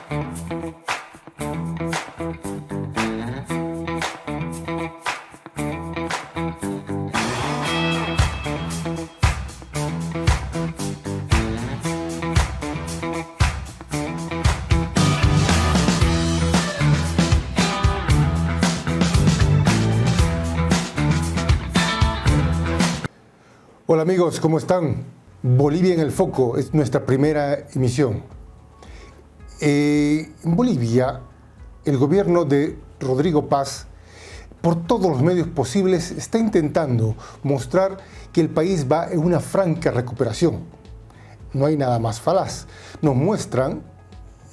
Hola amigos, ¿cómo están? Bolivia en el foco es nuestra primera emisión. En Bolivia, el gobierno de Rodrigo Paz, por todos los medios posibles, está intentando mostrar que el país va en una franca recuperación. No hay nada más falaz. Nos muestran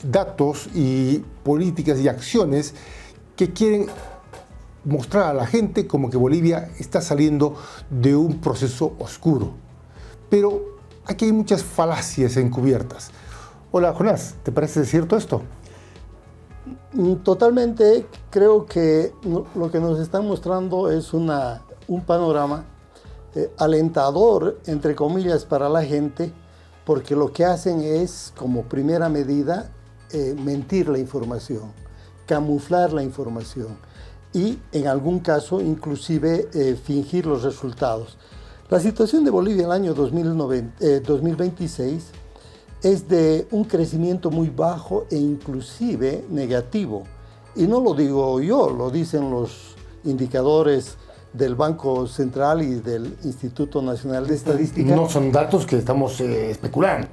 datos y políticas y acciones que quieren mostrar a la gente como que Bolivia está saliendo de un proceso oscuro. Pero aquí hay muchas falacias encubiertas. Hola, Jonás, ¿te parece cierto esto? Totalmente. Creo que lo que nos están mostrando es un panorama alentador, entre comillas, para la gente, porque lo que hacen es, como primera medida, mentir la información, camuflar la información y, en algún caso, inclusive fingir los resultados. La situación de Bolivia en el año 2026 es de un crecimiento muy bajo e inclusive negativo. Y no lo digo yo, lo dicen los indicadores del Banco Central y del Instituto Nacional de Estadística. No son datos que estamos especulando.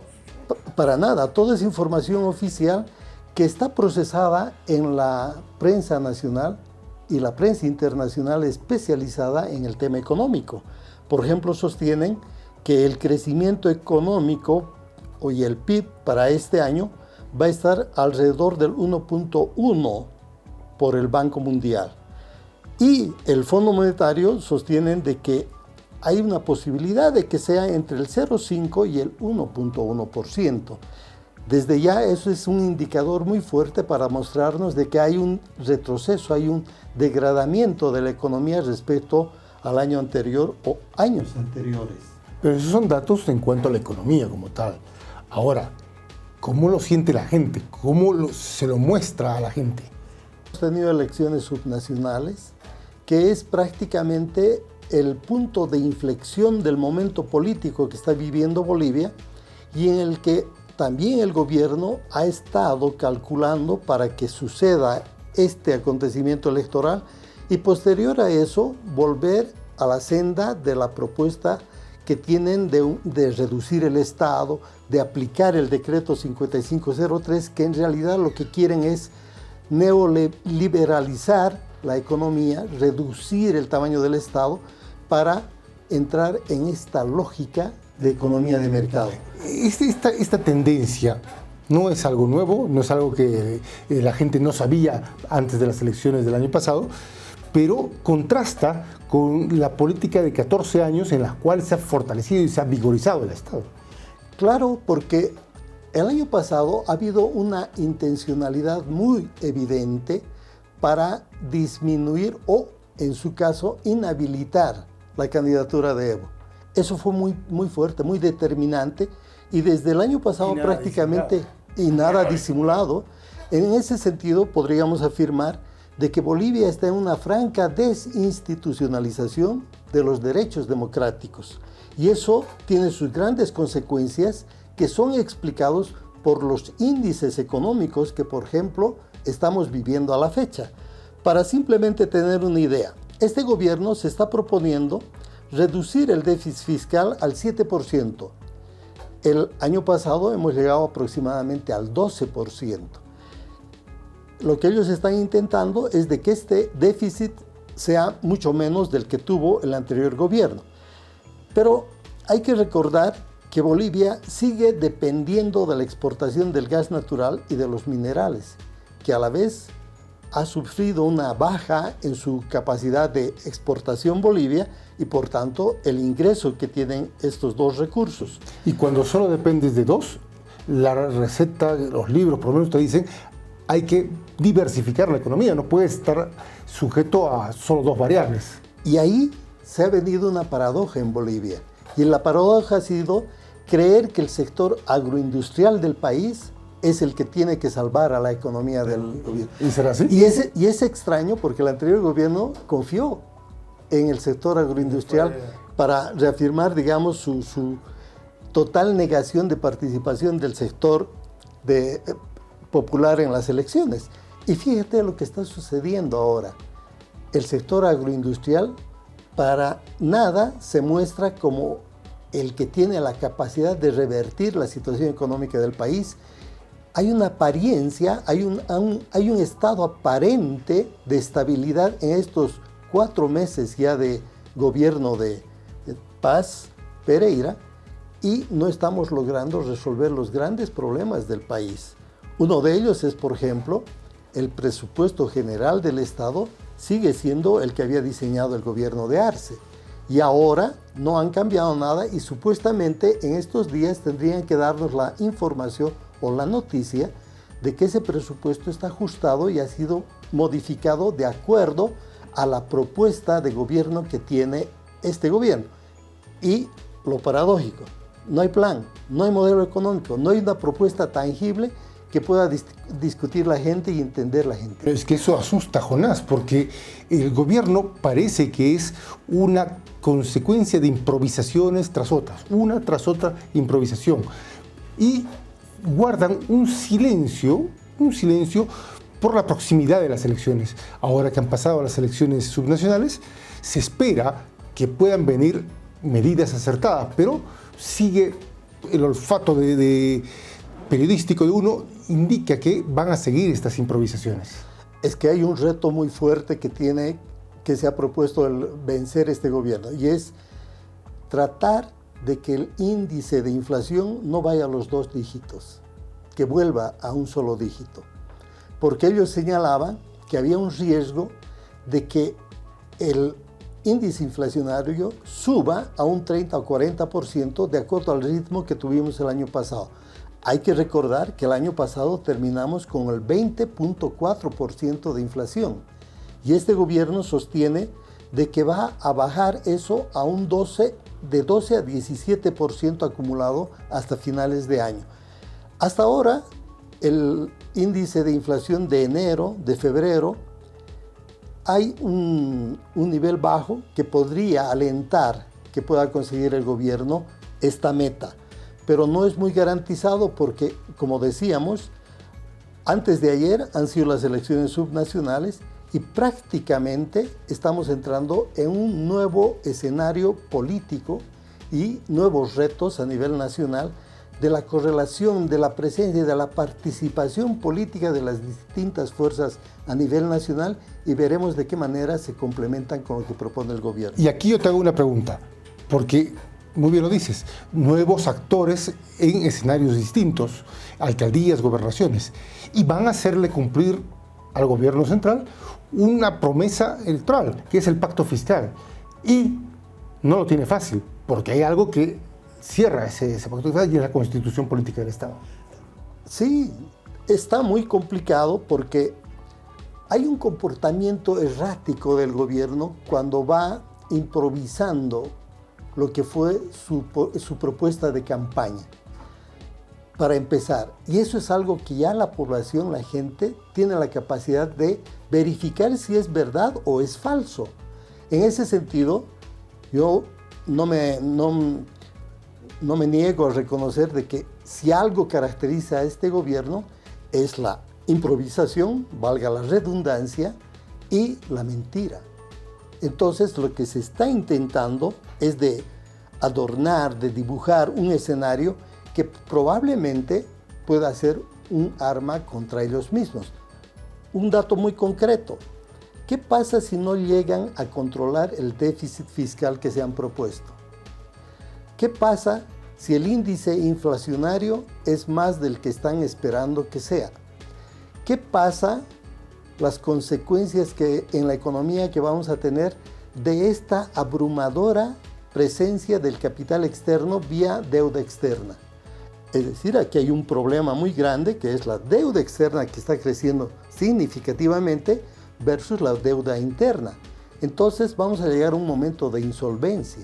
Para nada, toda es información oficial que está procesada en la prensa nacional y la prensa internacional especializada en el tema económico. Por ejemplo, sostienen que el crecimiento económico y el PIB para este año va a estar alrededor del 1.1 por el Banco Mundial. Y el Fondo Monetario sostienen de que hay una posibilidad de que sea entre el 0.5 y el 1.1%. Desde ya eso es un indicador muy fuerte para mostrarnos de que hay un retroceso, hay un degradamiento de la economía respecto al año anterior o años anteriores. Pero esos son datos en cuanto a la economía como tal. Ahora, ¿cómo lo siente la gente? ¿Cómo se lo muestra a la gente? Hemos tenido elecciones subnacionales, que es prácticamente el punto de inflexión del momento político que está viviendo Bolivia y en el que también el gobierno ha estado calculando para que suceda este acontecimiento electoral y posterior a eso volver a la senda de la propuesta que tienen de reducir el Estado, de aplicar el decreto 5503, que en realidad lo que quieren es neoliberalizar la economía, reducir el tamaño del Estado para entrar en esta lógica de economía de mercado. Esta tendencia no es algo nuevo, no es algo que la gente no sabía antes de las elecciones del año pasado, pero contrasta con la política de 14 años en la cual se ha fortalecido y se ha vigorizado el Estado. Claro, porque el año pasado ha habido una intencionalidad muy evidente para disminuir o, en su caso, inhabilitar la candidatura de Evo. Eso fue muy fuerte, muy determinante, y desde el año pasado prácticamente nada disimulado. En ese sentido, podríamos afirmar de que Bolivia está en una franca desinstitucionalización de los derechos democráticos. Y eso tiene sus grandes consecuencias que son explicados por los índices económicos que, por ejemplo, estamos viviendo a la fecha. Para simplemente tener una idea, este gobierno se está proponiendo reducir el déficit fiscal al 7%. El año pasado hemos llegado aproximadamente al 12%. Lo que ellos están intentando es de que este déficit sea mucho menos del que tuvo el anterior gobierno. Pero hay que recordar que Bolivia sigue dependiendo de la exportación del gas natural y de los minerales, que a la vez ha sufrido una baja en su capacidad de exportación Bolivia y por tanto el ingreso que tienen estos dos recursos. Y cuando solo dependes de dos, la receta, los libros por lo menos te dicen hay que diversificar la economía, no puede estar sujeto a solo dos variables. Y ahí se ha venido una paradoja en Bolivia. Y la paradoja ha sido creer que el sector agroindustrial del país es el que tiene que salvar a la economía del gobierno. ¿Y será así? Y es extraño porque el anterior gobierno confió en el sector agroindustrial para reafirmar, digamos, su total negación de participación del sector popular en las elecciones. Y fíjate lo que está sucediendo ahora. El sector agroindustrial para nada se muestra como el que tiene la capacidad de revertir la situación económica del país. Hay una apariencia, hay un estado aparente de estabilidad en estos 4 meses ya de gobierno de Paz Pereira, y no estamos logrando resolver los grandes problemas del país. Uno de ellos es, por ejemplo, el presupuesto general del Estado sigue siendo el que había diseñado el gobierno de Arce. Y ahora no han cambiado nada y supuestamente en estos días tendrían que darnos la información o la noticia de que ese presupuesto está ajustado y ha sido modificado de acuerdo a la propuesta de gobierno que tiene este gobierno. Y lo paradójico, no hay plan, no hay modelo económico, no hay una propuesta tangible que pueda discutir la gente y entender la gente. Pero es que eso asusta, Jonás, porque el gobierno parece que es una consecuencia de improvisaciones tras otras, una tras otra improvisación. Y guardan un silencio por la proximidad de las elecciones. Ahora que han pasado las elecciones subnacionales, se espera que puedan venir medidas acertadas, pero sigue el olfato periodístico de uno, indica que van a seguir estas improvisaciones. Es que hay un reto muy fuerte que se ha propuesto el vencer este gobierno, y es tratar de que el índice de inflación no vaya a los 2 dígitos, que vuelva a un solo dígito. Porque ellos señalaban que había un riesgo de que el índice inflacionario suba a un 30 o 40% de acuerdo al ritmo que tuvimos el año pasado. Hay que recordar que el año pasado terminamos con el 20.4% de inflación y este gobierno sostiene de que va a bajar eso a un de 12 a 17% acumulado hasta finales de año. Hasta ahora, el índice de inflación de enero, de febrero, hay un nivel bajo que podría alentar que pueda conseguir el gobierno esta meta. Pero no es muy garantizado porque, como decíamos, antes de ayer han sido las elecciones subnacionales y prácticamente estamos entrando en un nuevo escenario político y nuevos retos a nivel nacional de la correlación, de la presencia y de la participación política de las distintas fuerzas a nivel nacional, y veremos de qué manera se complementan con lo que propone el gobierno. Y aquí yo te hago una pregunta, porque muy bien lo dices, nuevos actores en escenarios distintos, alcaldías, gobernaciones, y van a hacerle cumplir al gobierno central una promesa electoral, que es el pacto fiscal. Y no lo tiene fácil, porque hay algo que cierra ese pacto fiscal y es la Constitución Política del Estado. Sí, está muy complicado porque hay un comportamiento errático del gobierno cuando va improvisando lo que fue su propuesta de campaña, para empezar. Y eso es algo que ya la población, la gente, tiene la capacidad de verificar si es verdad o es falso. En ese sentido, yo no me niego a reconocer de que si algo caracteriza a este gobierno es la improvisación, valga la redundancia, y la mentira. Entonces, lo que se está intentando es de adornar, de dibujar un escenario que probablemente pueda ser un arma contra ellos mismos. Un dato muy concreto: ¿qué pasa si no llegan a controlar el déficit fiscal que se han propuesto? ¿Qué pasa si el índice inflacionario es más del que están esperando que sea? ¿Qué pasa las consecuencias que en la economía que vamos a tener de esta abrumadora presencia del capital externo vía deuda externa? Es decir, aquí hay un problema muy grande, que es la deuda externa, que está creciendo significativamente versus la deuda interna. Entonces vamos a llegar a un momento de insolvencia,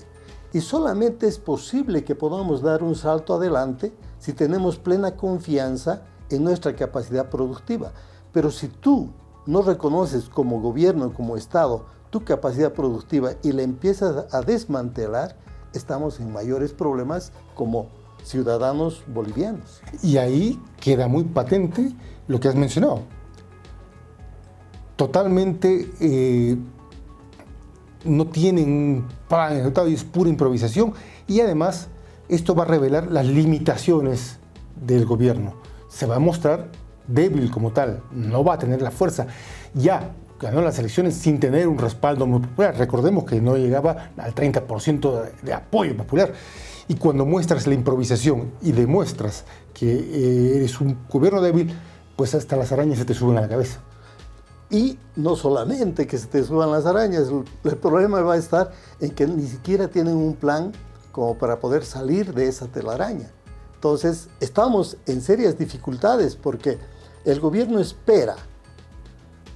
y solamente es posible que podamos dar un salto adelante si tenemos plena confianza en nuestra capacidad productiva. Pero si tú no reconoces como gobierno, como Estado, tu capacidad productiva y la empiezas a desmantelar, estamos en mayores problemas como ciudadanos bolivianos. Y ahí queda muy patente lo que has mencionado. Totalmente no tienen un plan ejecutado y es pura improvisación. Y además, esto va a revelar las limitaciones del gobierno. Se va a mostrar débil como tal, no va a tener la fuerza. Ya ganó las elecciones sin tener un respaldo muy popular. Recordemos que no llegaba al 30% de apoyo popular. Y cuando muestras la improvisación y demuestras que eres un gobierno débil, pues hasta las arañas se te suben a la cabeza. Y no solamente que se te suban las arañas, el problema va a estar en que ni siquiera tienen un plan como para poder salir de esa telaraña. Entonces, estamos en serias dificultades porque el gobierno espera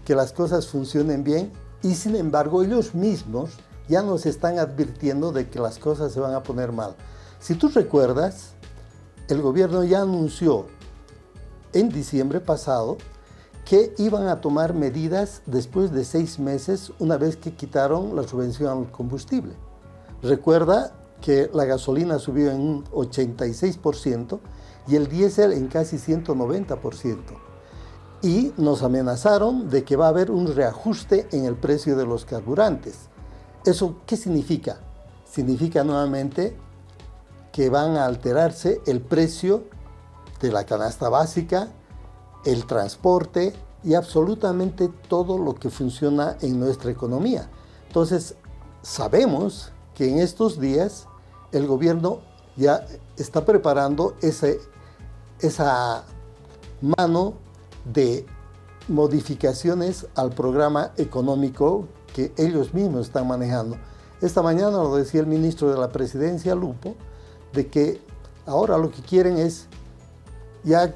que las cosas funcionen bien y sin embargo ellos mismos ya nos están advirtiendo de que las cosas se van a poner mal. Si tú recuerdas, el gobierno ya anunció en diciembre pasado que iban a tomar medidas después de 6 meses una vez que quitaron la subvención al combustible. Recuerda que la gasolina subió en un 86% y el diésel en casi 190%. Y nos amenazaron de que va a haber un reajuste en el precio de los carburantes. ¿Eso qué significa? Significa nuevamente que van a alterarse el precio de la canasta básica, el transporte y absolutamente todo lo que funciona en nuestra economía. Entonces, sabemos que en estos días el gobierno ya está preparando esa mano de modificaciones al programa económico que ellos mismos están manejando. Esta mañana lo decía el ministro de la Presidencia, Lupo, de que ahora lo que quieren es ya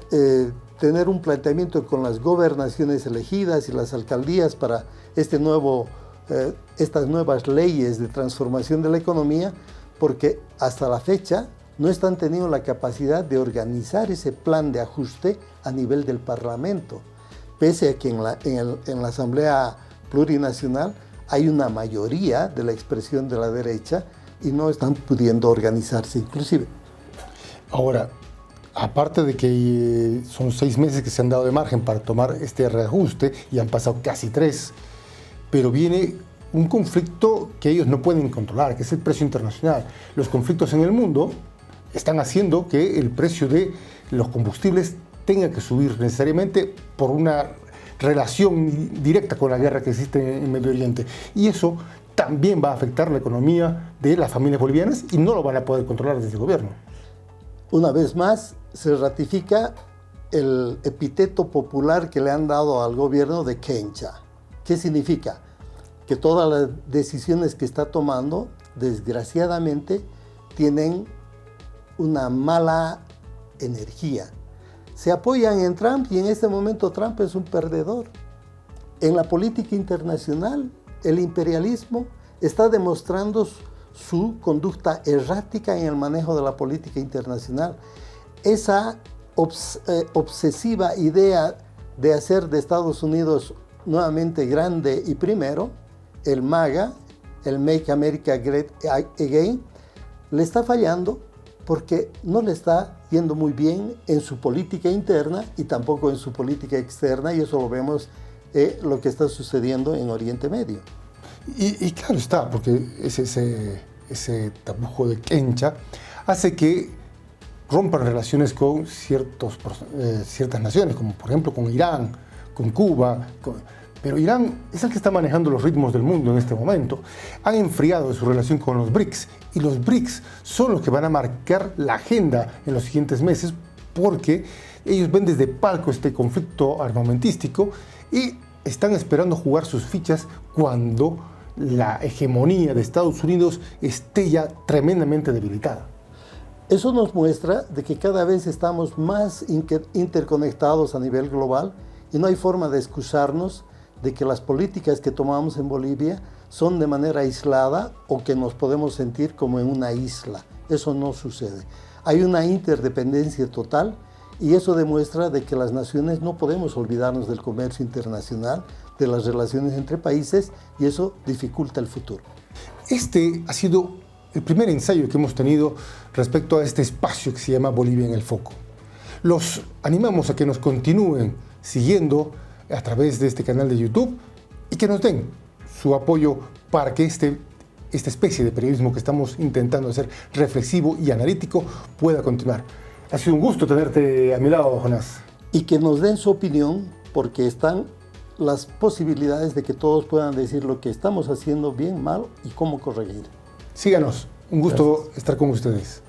tener un planteamiento con las gobernaciones elegidas y las alcaldías para estas nuevas leyes de transformación de la economía, porque hasta la fecha no están teniendo la capacidad de organizar ese plan de ajuste a nivel del Parlamento, pese a que en la Asamblea Plurinacional hay una mayoría de la expresión de la derecha y no están pudiendo organizarse inclusive. Ahora, aparte de que son 6 meses que se han dado de margen para tomar este reajuste y han pasado casi 3, pero viene un conflicto que ellos no pueden controlar, que es el precio internacional. Los conflictos en el mundo están haciendo que el precio de los combustibles tenga que subir necesariamente por una relación directa con la guerra que existe en Medio Oriente. Y eso también va a afectar la economía de las familias bolivianas y no lo van a poder controlar desde el gobierno. Una vez más, se ratifica el epíteto popular que le han dado al gobierno de Kencha. ¿Qué significa? Que todas las decisiones que está tomando, desgraciadamente, tienen una mala energía. Se apoyan en Trump y en este momento Trump es un perdedor. En la política internacional, el imperialismo está demostrando su conducta errática en el manejo de la política internacional. Esa obsesiva idea de hacer de Estados Unidos nuevamente grande y primero, el MAGA, el Make America Great Again, le está fallando porque no le está yendo muy bien en su política interna y tampoco en su política externa, y eso lo vemos lo que está sucediendo en Oriente Medio. Y claro está, porque ese tapujo de Kencha hace que rompan relaciones con ciertas naciones, como por ejemplo con Irán, con Cuba. Pero Irán es el que está manejando los ritmos del mundo en este momento. Han enfriado su relación con los BRICS y los BRICS son los que van a marcar la agenda en los siguientes meses porque ellos ven desde palco este conflicto armamentístico y están esperando jugar sus fichas cuando la hegemonía de Estados Unidos esté ya tremendamente debilitada. Eso nos muestra de que cada vez estamos más interconectados a nivel global y no hay forma de excusarnos de que las políticas que tomamos en Bolivia son de manera aislada o que nos podemos sentir como en una isla. Eso no sucede. Hay una interdependencia total Y eso demuestra de que las naciones no podemos olvidarnos del comercio internacional, de las relaciones entre países, y eso dificulta el futuro. Este ha sido el primer ensayo que hemos tenido respecto a este espacio que se llama Bolivia en el Foco. Los animamos a que nos continúen siguiendo a través de este canal de YouTube y que nos den su apoyo para que esta especie de periodismo que estamos intentando hacer reflexivo y analítico pueda continuar. Ha sido un gusto tenerte a mi lado, Jonás. Y que nos den su opinión, porque están las posibilidades de que todos puedan decir lo que estamos haciendo bien, mal y cómo corregir. Síganos. Un gusto Gracias. estar con ustedes.